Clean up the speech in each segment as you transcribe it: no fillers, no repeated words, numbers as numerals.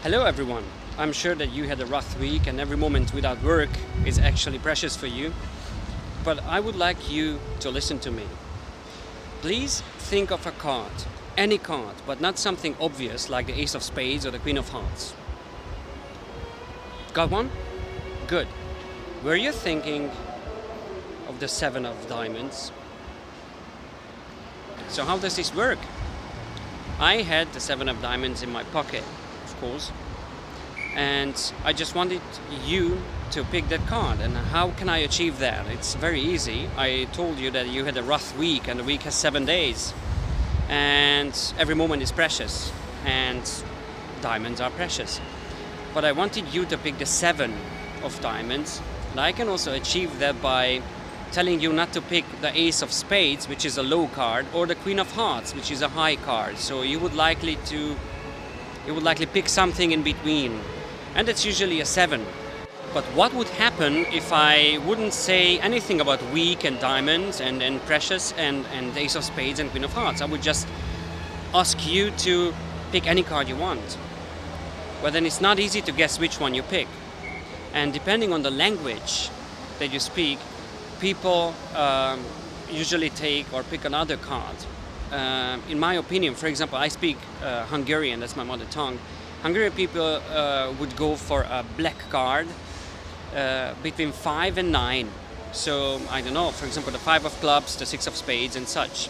Hello everyone. I'm sure that you had a rough week and every moment without work is actually precious for you. But I would like you to listen to me. Please think of a card, any card, but not something obvious like the Ace of Spades or the Queen of Hearts. Got one? Good. Were you thinking of the Seven of Diamonds? So how does this work? I had the Seven of Diamonds in my pocket, of course, and I just wanted you to pick that card. And how can I achieve that? It's very easy. I told you that you had a rough week and the week has 7 days, and every moment is precious, and diamonds are precious. But I wanted you to pick the Seven of Diamonds, and I can also achieve that by telling you not to pick the Ace of Spades, which is a low card, or the Queen of Hearts, which is a high card. So you would likely pick something in between, and it's usually a 7. But what would happen if I wouldn't say anything about weak and diamonds and precious and Ace of Spades and Queen of Hearts? I would just ask you to pick any card you want. Well, then it's not easy to guess which one you pick. And depending on the language that you speak, people usually take or pick another card. In my opinion, for example, I speak Hungarian, that's my mother tongue. Hungarian people would go for a black card between 5 and 9. So, I don't know, for example, the 5 of clubs, the 6 of spades and such.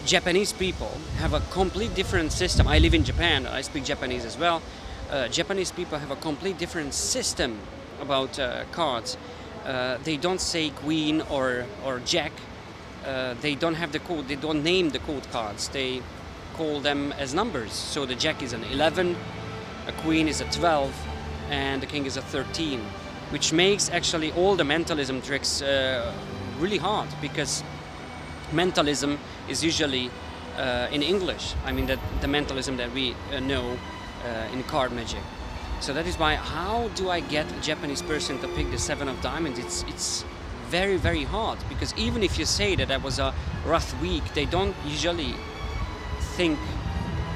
Japanese people have a complete different system. I live in Japan, I speak Japanese as well. Japanese people have a complete different system about cards. They don't say queen or jack. They don't have the code. They don't name the code cards. They call them as numbers. So the jack is an 11, a queen is a 12, and the king is a 13, which makes actually all the mentalism tricks really hard, because mentalism is usually in English. I mean, the mentalism that we know in card magic. So that is why, how do I get a Japanese person to pick the Seven of Diamonds? It's very, very hard, because even if you say that was a rough week, they don't usually think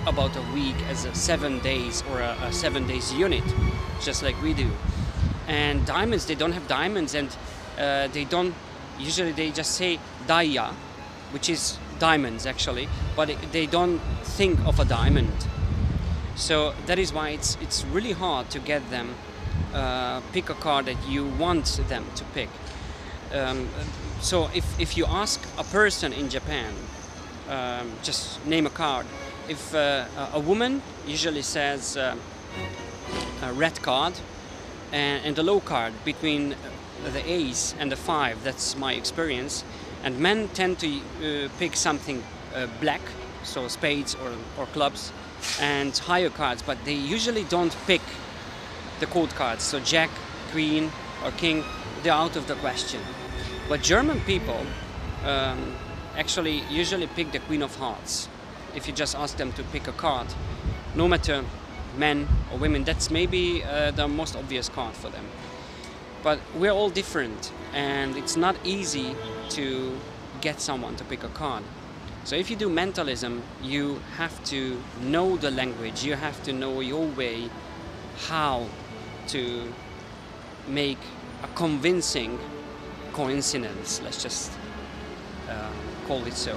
about a week as a 7 days or a 7 days unit, just like we do. And diamonds, they don't have diamonds, and they just say daya, which is diamonds actually, but they don't think of a diamond. So that is why it's really hard to get them pick a card that you want them to pick. So if you ask a person in Japan, just name a card. If a woman usually says a red card and the low card between the ace and the 5, that's my experience. And men tend to pick something black, so spades or clubs, and higher cards, but they usually don't pick the code cards. So jack, queen or king, they're out of the question. But German people actually usually pick the Queen of Hearts. If you just ask them to pick a card, no matter men or women, that's maybe the most obvious card for them. But we're all different, and it's not easy to get someone to pick a card. So if you do mentalism, you have to know the language, you have to know your way how to make a convincing coincidence, let's just call it so.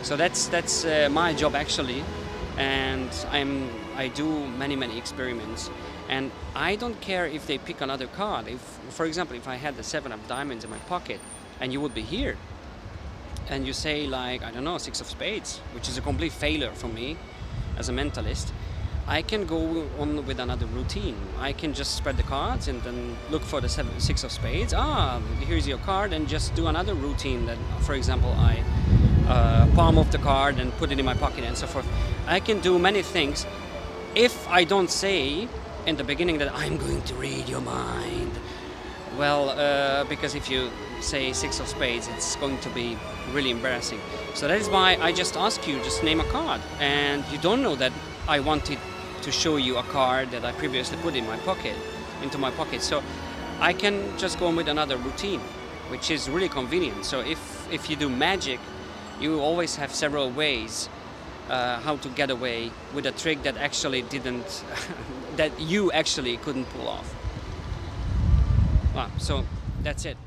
So that's my job actually, and I do many experiments, and I don't care if they pick another card. If, for example, if I had the 7 of Diamonds in my pocket and you would be here, and you say, like, I don't know, 6 of Spades, which is a complete failure for me as a mentalist, I can go on with another routine. I can just spread the cards and then look for the 6 of Spades. Here's your card, and just do another routine that, for example, I palm off the card and put it in my pocket and so forth. I can do many things if I don't say in the beginning that I'm going to read your mind. Well, because if you say 6 of Spades, it's going to be really embarrassing. So that is why I just ask you, just name a card, and you don't know that I wanted to show you a card that I previously put in my pocket, into my pocket. So I can just go on with another routine, which is really convenient. So if you do magic, you always have several ways how to get away with a trick that actually didn't, that you actually couldn't pull off. Well, so that's it.